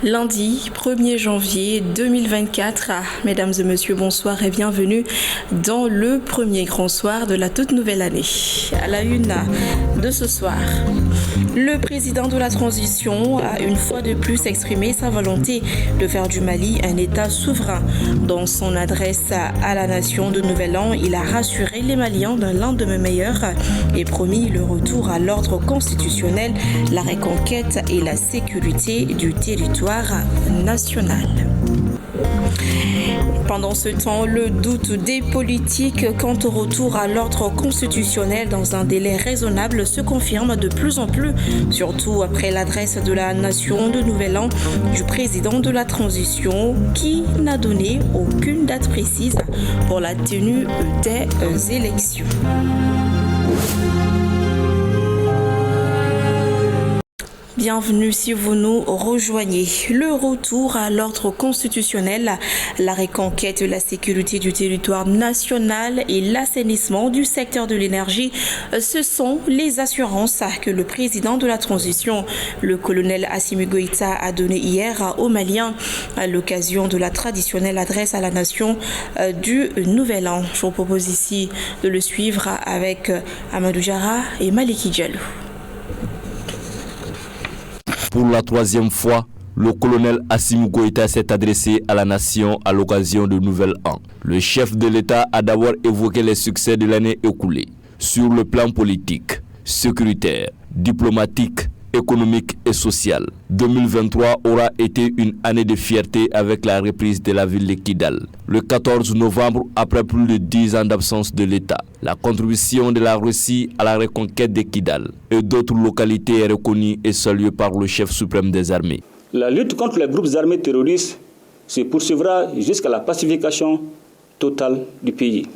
Lundi 1er janvier 2024. Mesdames et messieurs, bonsoir et bienvenue dans le premier grand soir de la toute nouvelle année. À la une de ce soir, le président de la transition a une fois de plus exprimé sa volonté de faire du Mali un État souverain. Dans son adresse à la nation de Nouvel An, il a rassuré les Maliens d'un lendemain meilleur et promis le retour à l'ordre constitutionnel, la reconquête et la sécurité du territoire national. Pendant ce temps, le doute des politiques quant au retour à l'ordre constitutionnel dans un délai raisonnable se confirme de plus en plus, surtout après l'adresse de la nation de Nouvel An du président de la transition qui n'a donné aucune date précise pour la tenue des élections. Bienvenue si vous nous rejoignez. Le retour à l'ordre constitutionnel, la reconquête de la sécurité du territoire national et l'assainissement du secteur de l'énergie, ce sont les assurances que le président de la transition, le colonel Assimi Goïta, a données hier aux Maliens à l'occasion de la traditionnelle adresse à la nation du Nouvel An. Je vous propose ici de le suivre avec Amadou Jara et Maliki Diallo. Pour la troisième fois, le colonel Assimi Goïta s'est adressé à la nation à l'occasion de Nouvel An. Le chef de l'État a d'abord évoqué les succès de l'année écoulée sur le plan politique, sécuritaire, diplomatique, économique et social. 2023 aura été une année de fierté avec la reprise de la ville de Kidal. Le 14 novembre, après plus de 10 ans d'absence de l'État, la contribution de la Russie à la reconquête de Kidal et d'autres localités est reconnue et saluée par le chef suprême des armées. La lutte contre les groupes armés terroristes se poursuivra jusqu'à la pacification totale du pays.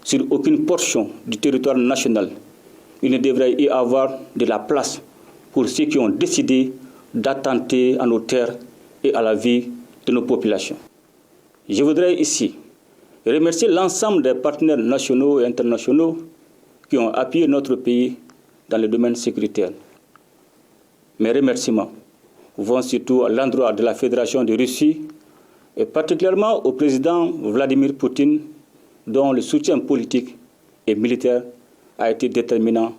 Sur aucune portion du territoire national, il ne devrait y avoir de la place pour ceux qui ont décidé d'attenter à nos terres et à la vie de nos populations. Je voudrais ici remercier l'ensemble des partenaires nationaux et internationaux qui ont appuyé notre pays dans le domaine sécuritaire. Mes remerciements vont surtout à l'endroit de la Fédération de Russie et particulièrement au président Vladimir Poutine, dont le soutien politique et militaire a été déterminant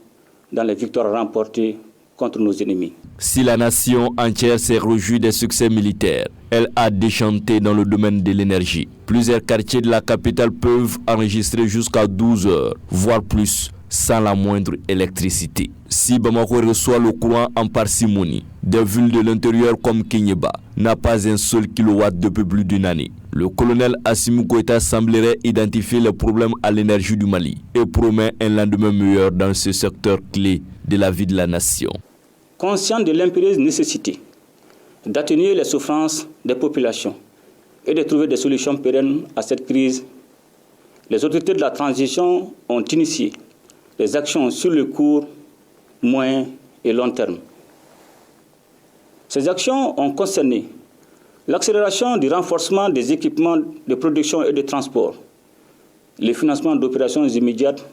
dans les victoires remportées contre nos ennemis. Si la nation entière s'est réjouie des succès militaires, elle a déchanté dans le domaine de l'énergie. Plusieurs quartiers de la capitale peuvent enregistrer jusqu'à 12 heures, voire plus, sans la moindre électricité. Si Bamako reçoit le courant en parcimonie, des villes de l'intérieur comme Kinyeba n'a pas un seul kilowatt depuis plus d'une année. Le colonel Assimi Goïta semblerait identifier les problèmes à l'énergie du Mali et promet un lendemain meilleur dans ce secteur clé de la vie de la nation. Conscient de l'impérieuse nécessité d'atténuer les souffrances des populations et de trouver des solutions pérennes à cette crise, les autorités de la transition ont initié des actions sur le court, moyen et long terme. Ces actions ont concerné l'accélération du renforcement des équipements de production et de transport, le financement d'opérations immédiates,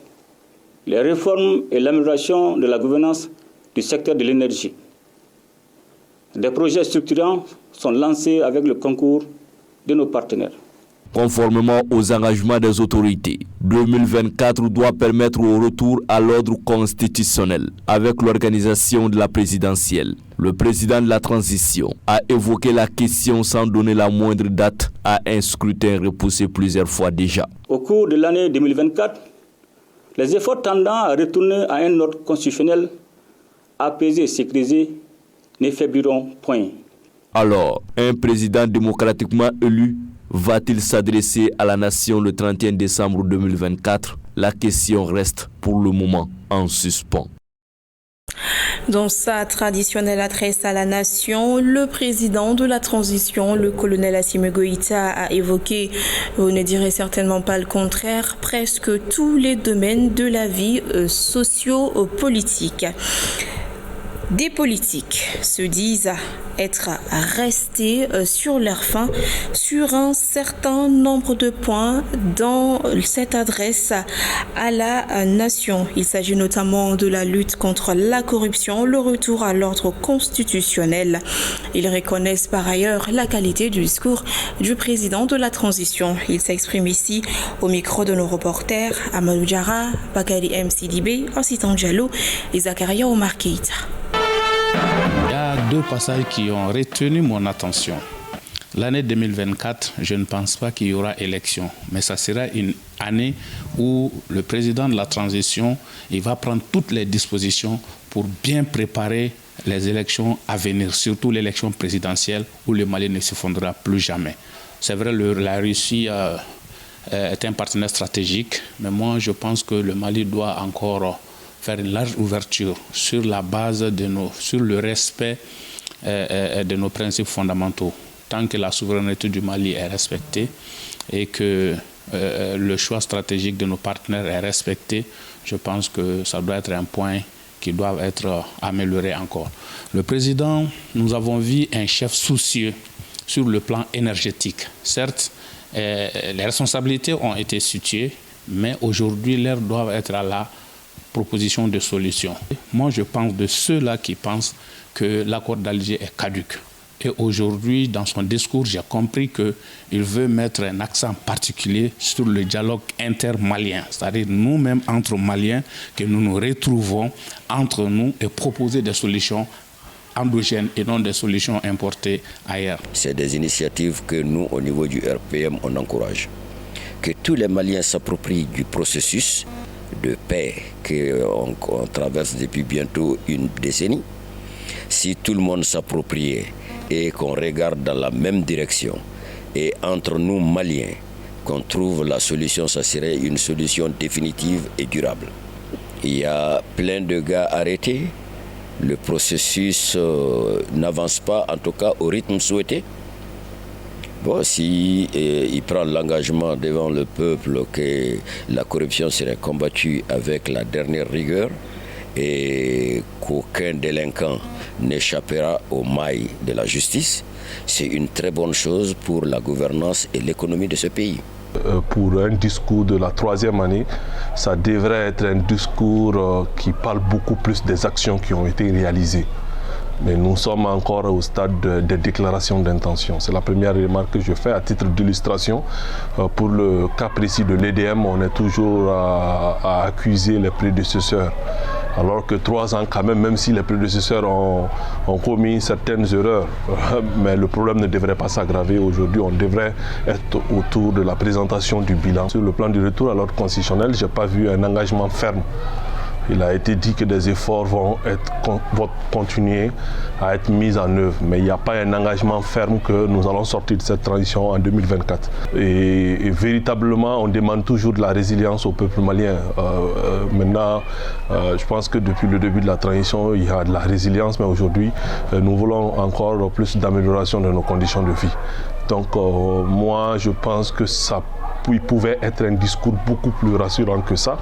les réformes et l'amélioration de la gouvernance du secteur de l'énergie. Des projets structurants sont lancés avec le concours de nos partenaires. Conformément aux engagements des autorités, 2024 doit permettre au retour à l'ordre constitutionnel avec l'organisation de la présidentielle. Le président de la transition a évoqué la question sans donner la moindre date à un scrutin repoussé plusieurs fois déjà. Au cours de l'année 2024, les efforts tendant à retourner à un ordre constitutionnel apaisé et sécurisé ne faibliront point. Alors, un président démocratiquement élu va-t-il s'adresser à la nation le 31 décembre 2024 ? La question reste pour le moment en suspens. Dans sa traditionnelle adresse à la nation, le président de la transition, le colonel Assimi Goïta, a évoqué, vous ne direz certainement pas le contraire, presque tous les domaines de la vie socio-politique. Des politiques se disent être restés sur leur faim sur un certain nombre de points dans cette adresse à la nation. Il s'agit notamment de la lutte contre la corruption, le retour à l'ordre constitutionnel. Ils reconnaissent par ailleurs la qualité du discours du président de la transition. Il s'exprime ici au micro de nos reporters Amadou Diarra, Bakari M. Sidibé, Ossitan Diallo et Zakaria Omar Keïta. Il y a deux passages qui ont retenu mon attention. L'année 2024, je ne pense pas qu'il y aura élection, mais ça sera une année où le président de la transition il va prendre toutes les dispositions pour bien préparer les élections à venir, surtout l'élection présidentielle où le Mali ne se fondera plus jamais. C'est vrai, la Russie est un partenaire stratégique, mais moi je pense que le Mali doit encore faire une large ouverture sur la base sur le respect de nos principes fondamentaux. Tant que la souveraineté du Mali est respectée et que le choix stratégique de nos partenaires est respecté, je pense que ça doit être un point qui doit être amélioré encore. Le président, nous avons vu un chef soucieux sur le plan énergétique. Certes, les responsabilités ont été situées, mais aujourd'hui, l'heure doit être à la proposition de solutions. Moi, je pense de ceux-là qui pensent que l'accord d'Alger est caduc. Et aujourd'hui, dans son discours, j'ai compris qu'il veut mettre un accent particulier sur le dialogue intermalien, c'est-à-dire nous-mêmes entre Maliens, que nous nous retrouvons entre nous et proposer des solutions endogènes et non des solutions importées ailleurs. C'est des initiatives que nous, au niveau du RPM, on encourage. Que tous les Maliens s'approprient du processus de paix qu'on traverse depuis bientôt une décennie. Si tout le monde s'appropriait et qu'on regarde dans la même direction, et entre nous Maliens, qu'on trouve la solution, ça serait une solution définitive et durable. Il y a plein de gars arrêtés, le processus n'avance pas, en tout cas au rythme souhaité. Bon, si il prend l'engagement devant le peuple que la corruption serait combattue avec la dernière rigueur et qu'aucun délinquant n'échappera aux mailles de la justice, c'est une très bonne chose pour la gouvernance et l'économie de ce pays. Pour un discours de la troisième année, ça devrait être un discours qui parle beaucoup plus des actions qui ont été réalisées. Mais nous sommes encore au stade des déclarations d'intention. C'est la première remarque que je fais à titre d'illustration. Pour le cas précis de l'EDM, on est toujours à accuser les prédécesseurs. Alors que 3 ans quand même si les prédécesseurs ont commis certaines erreurs, mais le problème ne devrait pas s'aggraver. Aujourd'hui, on devrait être autour de la présentation du bilan. Sur le plan du retour à l'ordre constitutionnel, je n'ai pas vu un engagement ferme. Il a été dit que des efforts vont continuer à être mis en œuvre, mais il n'y a pas un engagement ferme que nous allons sortir de cette transition en 2024. Et véritablement, on demande toujours de la résilience au peuple malien. Maintenant, je pense que depuis le début de la transition, il y a de la résilience, mais aujourd'hui, nous voulons encore plus d'amélioration de nos conditions de vie. Donc, moi, je pense que il pouvait être un discours beaucoup plus rassurant que ça.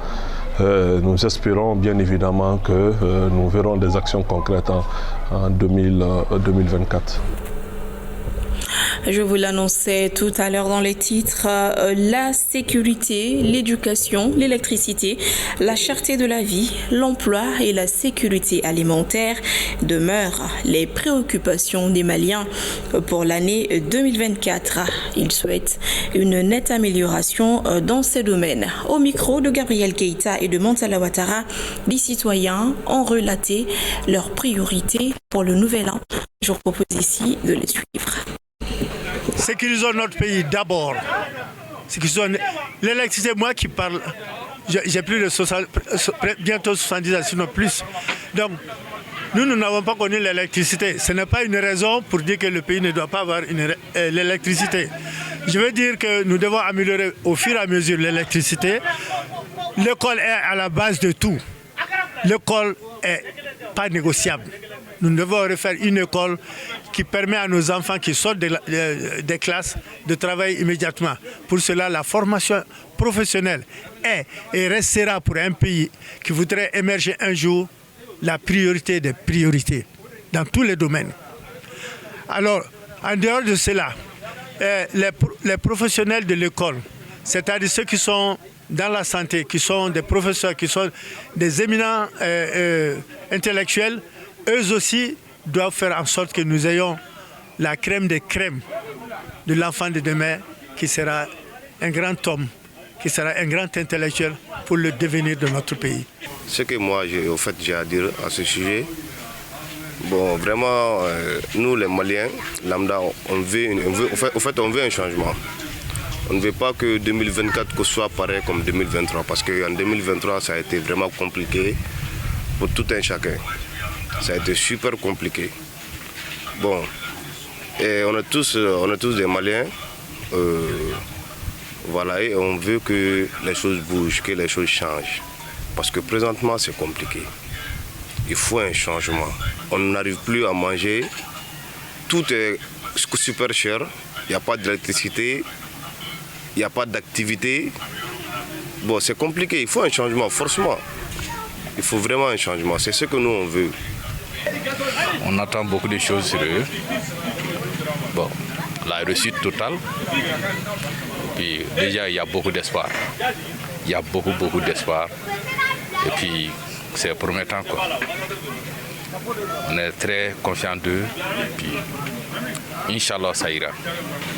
Nous espérons bien évidemment que nous verrons des actions concrètes en 2024. Je vous l'annonçais tout à l'heure dans les titres, la sécurité, l'éducation, l'électricité, la cherté de la vie, l'emploi et la sécurité alimentaire demeurent les préoccupations des Maliens pour l'année 2024. Ils souhaitent une nette amélioration dans ces domaines. Au micro de Gabriel Keïta et de Mantala Ouattara, les citoyens ont relaté leurs priorités pour le nouvel an. Je vous propose ici de les suivre. Sécurisons notre pays d'abord. L'électricité, moi qui parle, j'ai plus de bientôt 70 ans, sinon plus. Donc, nous n'avons pas connu l'électricité. Ce n'est pas une raison pour dire que le pays ne doit pas avoir l'électricité. Je veux dire que nous devons améliorer au fur et à mesure l'électricité. L'école est à la base de tout. L'école n'est pas négociable. Nous devons refaire une école qui permet à nos enfants qui sortent des classes de travailler immédiatement. Pour cela, la formation professionnelle est et restera pour un pays qui voudrait émerger un jour la priorité des priorités dans tous les domaines. Alors, en dehors de cela, les professionnels de l'école, c'est-à-dire ceux qui sont dans la santé, qui sont des professeurs, qui sont des éminents intellectuels, eux aussi doivent faire en sorte que nous ayons la crème des crèmes de l'enfant de demain qui sera un grand homme, qui sera un grand intellectuel pour le devenir de notre pays. Ce que moi j'ai à dire à ce sujet, bon, vraiment, nous les Maliens, lambda, on veut un changement. On ne veut pas que 2024 soit pareil comme 2023, parce qu'en 2023, ça a été vraiment compliqué pour tout un chacun. Ça a été super compliqué. Bon, et on est tous des Maliens. Voilà, et on veut que les choses bougent, que les choses changent. Parce que présentement, c'est compliqué. Il faut un changement. On n'arrive plus à manger. Tout est super cher. Il n'y a pas d'électricité. Il n'y a pas d'activité. Bon, c'est compliqué. Il faut un changement, forcément. Il faut vraiment un changement. C'est ce que nous, on veut. On attend beaucoup de choses sur eux. Bon, la réussite totale. Puis déjà, il y a beaucoup d'espoir. Il y a beaucoup d'espoir. Et puis, c'est promettant, quoi. On est très confiants d'eux. Puis, Inch'Allah, ça ira.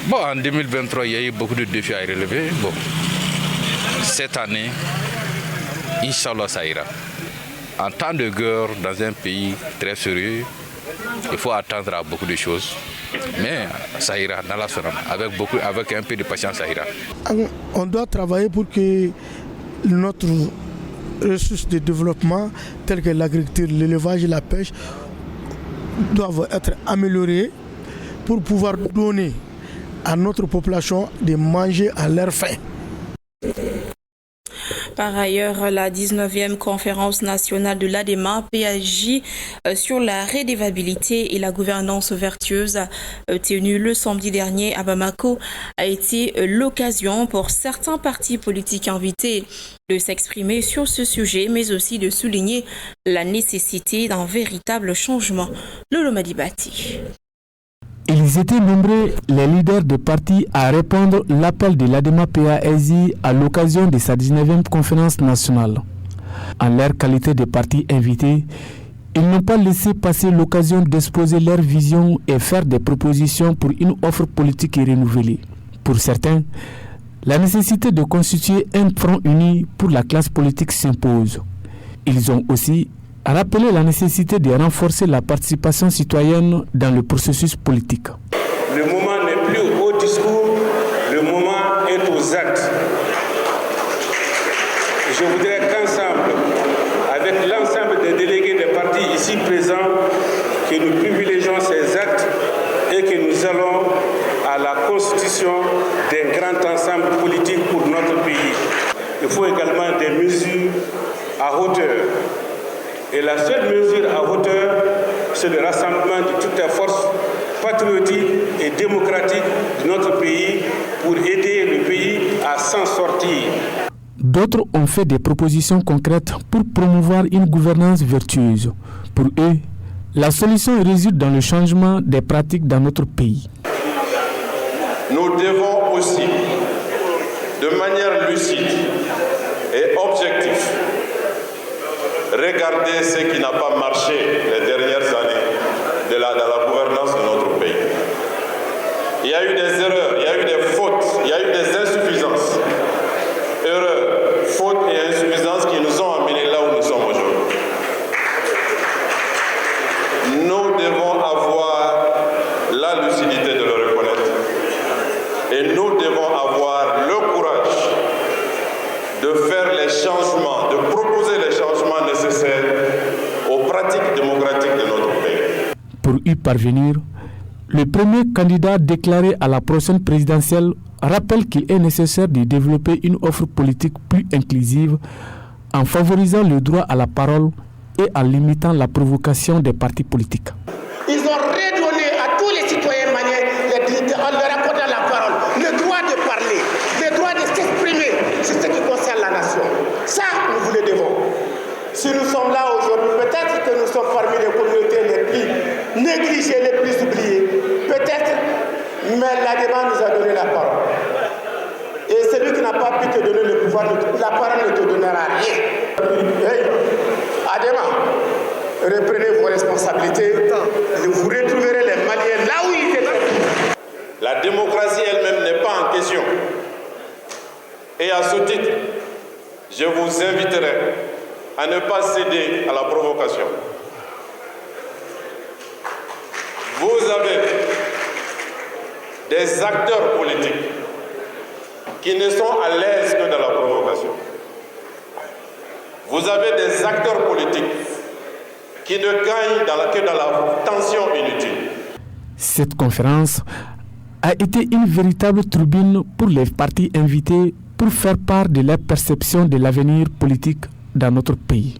Bon, en 2023, il y a eu beaucoup de défis à relever. Bon, cette année, Inch'Allah, ça ira. En temps de guerre, dans un pays très sérieux, il faut attendre à beaucoup de choses. Mais ça ira dans la soirée. Avec un peu de patience, ça ira. On doit travailler pour que notre ressources de développement, telles que l'agriculture, l'élevage et la pêche, doivent être améliorées pour pouvoir donner à notre population de manger à leur faim. Par ailleurs, la 19e conférence nationale de l'ADEMA, PAJ, sur la redevabilité et la gouvernance vertueuse, tenue le samedi dernier à Bamako, a été l'occasion pour certains partis politiques invités de s'exprimer sur ce sujet, mais aussi de souligner la nécessité d'un véritable changement. Lolo Madibati. Ils étaient nombreux, les leaders des partis, à répondre l'appel de l'ADEMA-PASI à l'occasion de sa 19e conférence nationale. En leur qualité de partis invités, ils n'ont pas laissé passer l'occasion d'exposer leur vision et faire des propositions pour une offre politique renouvelée. Pour certains, la nécessité de constituer un front uni pour la classe politique s'impose. Ils ont aussi rappelé la nécessité de renforcer la participation citoyenne dans le processus politique. Le moment n'est plus au discours, le moment est aux actes. Je voudrais qu'ensemble, avec l'ensemble des délégués des partis ici présents, que nous privilégions ces actes et que nous allons à la constitution d'un grand ensemble politique pour notre pays. Il faut également des mesures à hauteur. Et la seule mesure à hauteur, c'est le rassemblement de toutes les forces patriotiques et démocratiques de notre pays pour aider le pays à s'en sortir. D'autres ont fait des propositions concrètes pour promouvoir une gouvernance vertueuse. Pour eux, la solution réside dans le changement des pratiques dans notre pays. Nous devons aussi, de manière lucide et objective, regardez ce qui n'a pas marché les dernières années dans la gouvernance de notre pays. Il y a eu des erreurs, il y a eu des fautes, il y a eu des insuffisances. Erreurs, fautes et insuffisances qui nous ont amenés là où nous sommes aujourd'hui. Nous devons avoir la lucidité de le reconnaître. Et nous devons avoir le courage de faire les changements, de proposer les changements nécessaires aux pratiques démocratiques de notre pays. Pour y parvenir, le premier candidat déclaré à la prochaine présidentielle rappelle qu'il est nécessaire de développer une offre politique plus inclusive en favorisant le droit à la parole et en limitant la provocation des partis politiques. Ils ont redonné à tous les citoyens maliens, en leur accordant la parole, le droit de parler, le droit de s'exprimer, c'est ce qui concerne la nation. Ça, nous vous le devons. Si nous sommes là aujourd'hui, peut-être que t'a donné la parole. Et celui qui n'a pas pu te donner le pouvoir, la parole ne te donnera rien. Hey, Adema, reprenez vos responsabilités. Vous retrouverez les Maliens là où ils étaient. La démocratie elle-même n'est pas en question. Et à ce titre, je vous inviterai à ne pas céder à la provocation. Vous avez des acteurs politiques qui ne sont à l'aise que dans la provocation. Vous avez des acteurs politiques qui ne gagnent que dans la tension inutile. Cette conférence a été une véritable tribune pour les partis invités pour faire part de leur perception de l'avenir politique dans notre pays.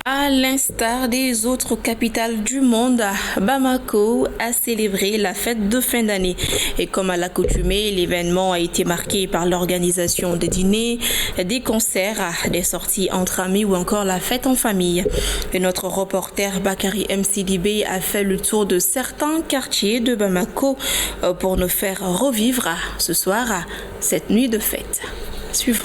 À l'instar des autres capitales du monde, Bamako a célébré la fête de fin d'année. Et comme à l'accoutumée, l'événement a été marqué par l'organisation des dîners, des concerts, des sorties entre amis ou encore la fête en famille. Et notre reporter Bakary MCDB a fait le tour de certains quartiers de Bamako pour nous faire revivre ce soir cette nuit de fête. Suivons.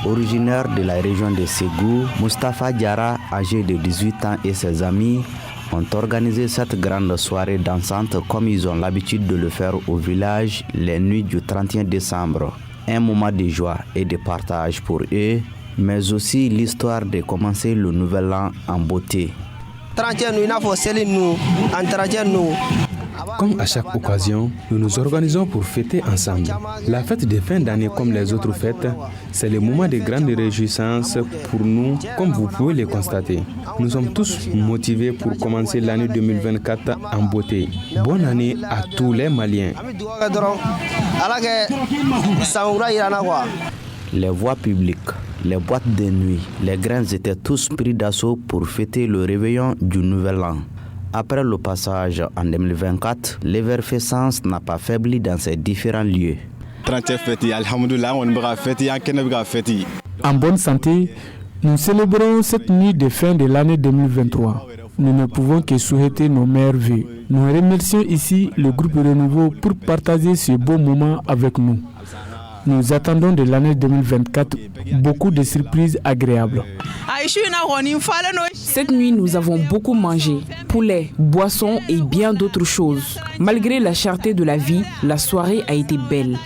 Originaire de la région de Ségou, Mustapha Diarra, âgé de 18 ans, et ses amis ont organisé cette grande soirée dansante comme ils ont l'habitude de le faire au village les nuits du 31 décembre. Un moment de joie et de partage pour eux, mais aussi l'histoire de commencer le nouvel an en beauté. Comme à chaque occasion, nous nous organisons pour fêter ensemble. La fête de fin d'année, comme les autres fêtes, c'est le moment de grande réjouissance pour nous, comme vous pouvez le constater. Nous sommes tous motivés pour commencer l'année 2024 en beauté. Bonne année à tous les Maliens. Les voies publiques, les boîtes de nuit, les grains étaient tous pris d'assaut pour fêter le réveillon du nouvel an. Après le passage en 2024, l'effervescence n'a pas faibli dans ces différents lieux. En bonne santé, nous célébrons cette nuit de fin de l'année 2023. Nous ne pouvons que souhaiter nos meilleurs vœux. Nous remercions ici le groupe Renouveau pour partager ce beau moment avec nous. Nous attendons de l'année 2024 beaucoup de surprises agréables. Cette nuit, nous avons beaucoup mangé, poulet, boissons et bien d'autres choses. Malgré la cherté de la vie, la soirée a été belle.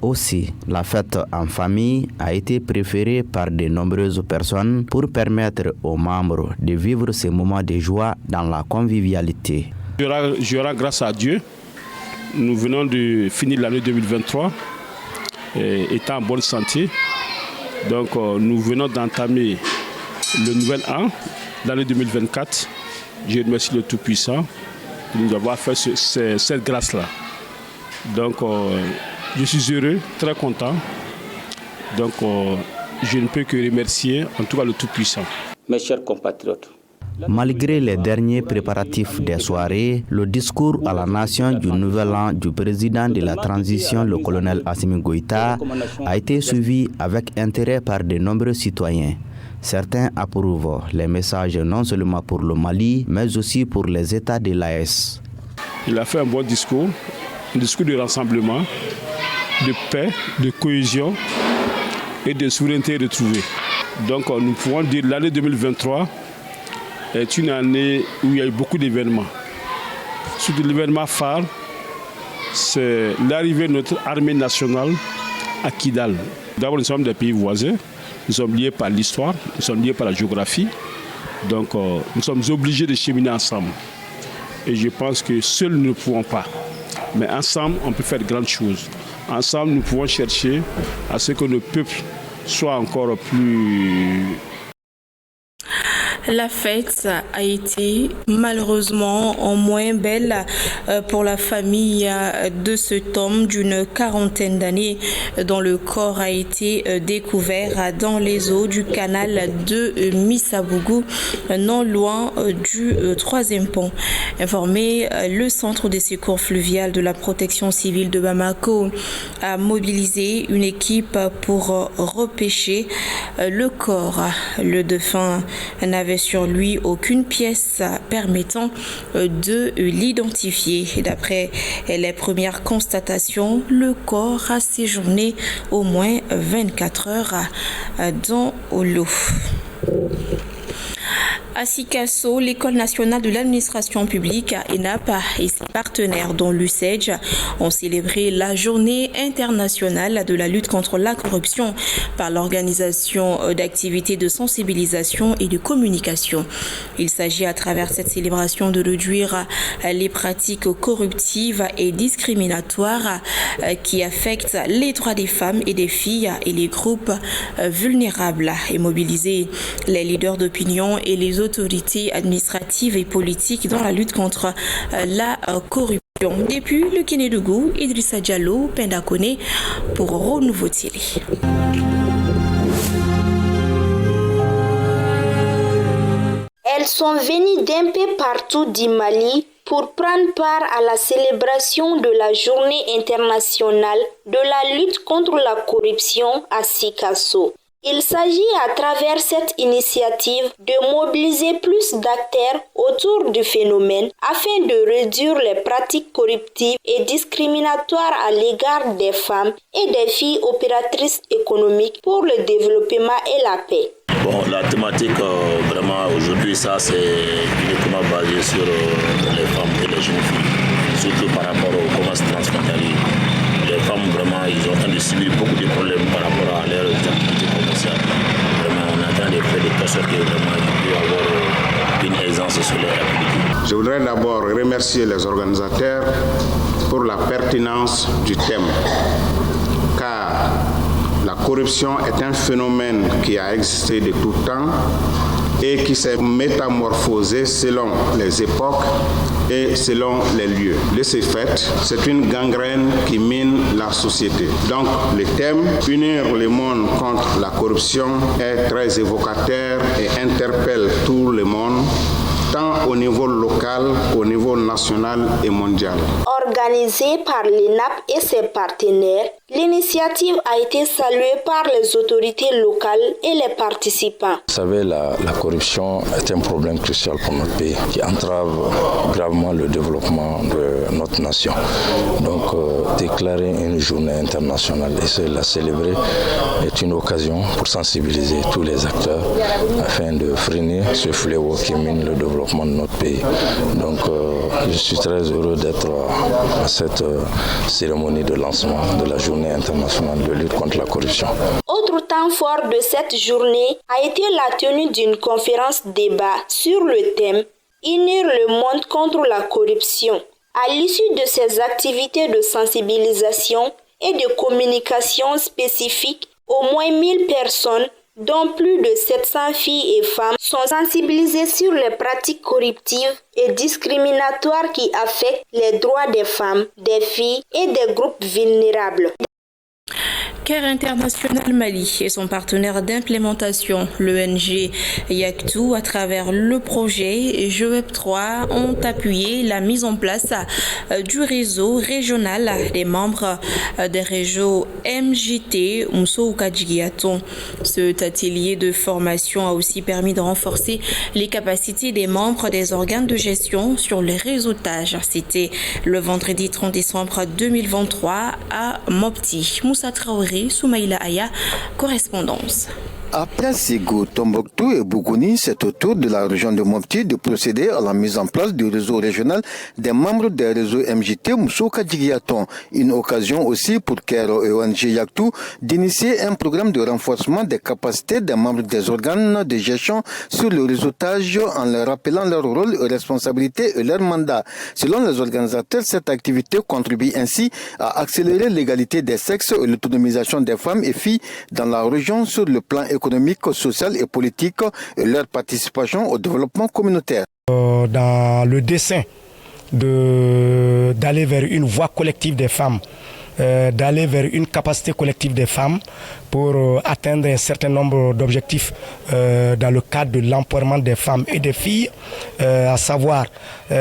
Aussi, la fête en famille a été préférée par de nombreuses personnes pour permettre aux membres de vivre ces moments de joie dans la convivialité. Je rends grâce à Dieu. Nous venons de finir l'année 2023. Étant en bonne santé. Donc nous venons d'entamer le nouvel an, l'année 2024. Je remercie le Tout-Puissant de nous avoir fait cette grâce-là. Donc je suis heureux, très content. Donc je ne peux que remercier en tout cas le Tout-Puissant. Mes chers compatriotes, malgré les derniers préparatifs des soirées, le discours à la nation du nouvel an du président de la transition, le colonel Assimi Goïta, a été suivi avec intérêt par de nombreux citoyens. Certains approuvent les messages non seulement pour le Mali, mais aussi pour les États de l'AES. Il a fait un bon discours, un discours de rassemblement, de paix, de cohésion et de souveraineté retrouvée. Donc nous pouvons dire que l'année 2023 est une année où il y a eu beaucoup d'événements. Surtout l'événement phare, c'est l'arrivée de notre armée nationale à Kidal. D'abord, nous sommes des pays voisins, nous sommes liés par l'histoire, nous sommes liés par la géographie. Donc, nous sommes obligés de cheminer ensemble. Et je pense que seuls nous ne pouvons pas. Mais ensemble, on peut faire de grandes choses. Ensemble, nous pouvons chercher à ce que nos peuples soient encore plus... La fête a été malheureusement en moins belle pour la famille de cet homme d'une quarantaine d'années dont le corps a été découvert dans les eaux du canal de Missabougou, non loin du 3e pont. Informé, le centre des secours fluvial de la protection civile de Bamako a mobilisé une équipe pour repêcher le corps. Le défunt n'avait sur lui aucune pièce permettant de l'identifier. D'après les premières constatations, le corps a séjourné au moins 24 heures dans l'eau. À Sikasso, l'École nationale de l'administration publique, ENAP, et ses partenaires, dont l'UCEJ, ont célébré la journée internationale de la lutte contre la corruption par l'organisation d'activités de sensibilisation et de communication. Il s'agit à travers cette célébration de réduire les pratiques corruptives et discriminatoires qui affectent les droits des femmes et des filles et les groupes vulnérables et mobiliser les leaders d'opinion et les autorités administratives et politiques dans la lutte contre la corruption. Depuis le Kénédougou, Idrissa Diallo, Penda Kone pour Renouveau Télé. Elles sont venues d'un peu partout du Mali pour prendre part à la célébration de la Journée internationale de la lutte contre la corruption à Sikasso. Il s'agit à travers cette initiative de mobiliser plus d'acteurs autour du phénomène afin de réduire les pratiques corruptives et discriminatoires à l'égard des femmes et des filles opératrices économiques pour le développement et la paix. Bon, la thématique vraiment aujourd'hui, ça c'est uniquement basé sur les femmes et les jeunes filles, surtout par rapport au commerce transfrontalier. Les femmes vraiment, ils sont en train de subir beaucoup de problèmes par rapport à leurs activités commerciales. Vraiment, on est en train de faire de sorte que vraiment il peut y avoir une aisance sur les activités. Je voudrais d'abord remercier les organisateurs pour la pertinence du thème, car la corruption est un phénomène qui a existé de tout temps et qui s'est métamorphosé selon les époques et selon les lieux. De ce fait, c'est une gangrène qui mine la société. Donc, le thème « Unir le monde contre la corruption » est très évocateur et interpelle tout le monde, tant au niveau local qu'au niveau national et mondial. Organisée par l'ENAP et ses partenaires, l'initiative a été saluée par les autorités locales et les participants. Vous savez, la corruption est un problème crucial pour notre pays qui entrave gravement le développement de notre nation. Donc, déclarer une journée internationale et la célébrer est une occasion pour sensibiliser tous les acteurs afin de freiner ce fléau qui mine le développement de notre pays. Donc, je suis très heureux d'être à cette cérémonie de lancement de la journée internationale de lutte contre la corruption. Autre temps fort de cette journée a été la tenue d'une conférence débat sur le thème « Unir le monde contre la corruption ». À l'issue de ces activités de sensibilisation et de communication spécifiques, au moins 1000 personnes, dont plus de 700 filles et femmes, sont sensibilisées sur les pratiques corruptives et discriminatoires qui affectent les droits des femmes, des filles et des groupes vulnérables. CARE International Mali et son partenaire d'implémentation, l'ONG Yaktou, à travers le projet GEP 3, ont appuyé la mise en place du réseau régional des membres des réseaux MJT Mousso-Kadjigiaton. Cet atelier de formation a aussi permis de renforcer les capacités des membres des organes de gestion sur le réseautage. C'était le vendredi 30 décembre 2023 à Mopti. Moussa Traoré, Soumaïla Aya, correspondance. Après Ségou, Tombouctou et Bougouni, c'est au tour de la région de Mopti de procéder à la mise en place du réseau régional des membres des réseaux MJT Mousso-Kadjigiaton. Une occasion aussi pour CARE et ONG Yaktou d'initier un programme de renforcement des capacités des membres des organes de gestion sur le réseautage en leur rappelant leur rôle et responsabilités et leur mandat. Selon les organisateurs, cette activité contribue ainsi à accélérer l'égalité des sexes et l'autonomisation des femmes et filles dans la région sur le plan économique économique, social et politique et leur participation au développement communautaire. Dans le dessein d'aller vers une voie collective des femmes, d'aller vers une capacité collective des femmes pour atteindre un certain nombre d'objectifs dans le cadre de l'empowerment des femmes et des filles, à savoir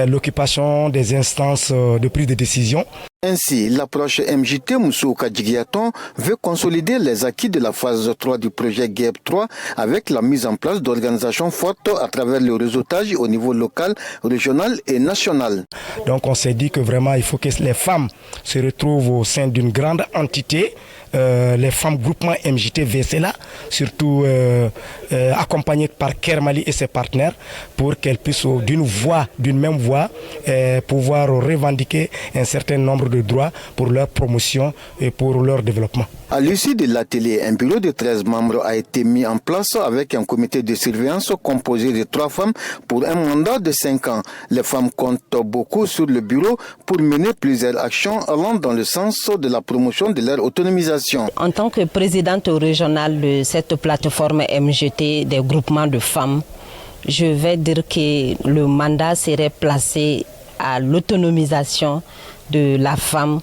l'occupation des instances de prise de décision. Ainsi, l'approche MJT Moussouka Djigiaton veut consolider les acquis de la phase 3 du projet GEP 3 avec la mise en place d'organisations fortes à travers le réseautage au niveau local, régional et national. Donc on s'est dit que vraiment il faut que les femmes se retrouvent au sein d'une grande entité, les femmes groupement MJT VCLA, surtout accompagnées par Kermali et ses partenaires, pour qu'elles puissent d'une même voix, pouvoir revendiquer un certain nombre de droits pour leur promotion et pour leur développement. À l'issue de l'atelier, un bureau de 13 membres a été mis en place avec un comité de surveillance composé de 3 femmes pour un mandat de 5 ans. Les femmes comptent beaucoup sur le bureau pour mener plusieurs actions allant dans le sens de la promotion de leur autonomisation. En tant que présidente régionale de cette plateforme MJT des groupements de femmes, je vais dire que le mandat serait placé à l'autonomisation de la femme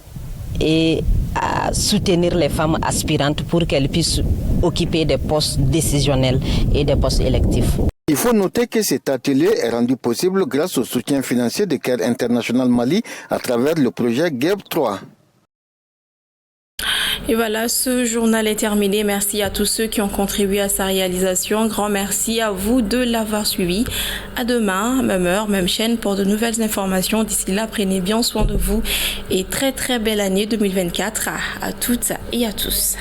et à soutenir les femmes aspirantes pour qu'elles puissent occuper des postes décisionnels et des postes électifs. Il faut noter que cet atelier est rendu possible grâce au soutien financier de CARE International Mali à travers le projet GEP 3. Et voilà, ce journal est terminé. Merci à tous ceux qui ont contribué à sa réalisation. Grand merci à vous de l'avoir suivi. À demain, même heure, même chaîne pour de nouvelles informations. D'ici là, prenez bien soin de vous et très belle année 2024 à toutes et à tous.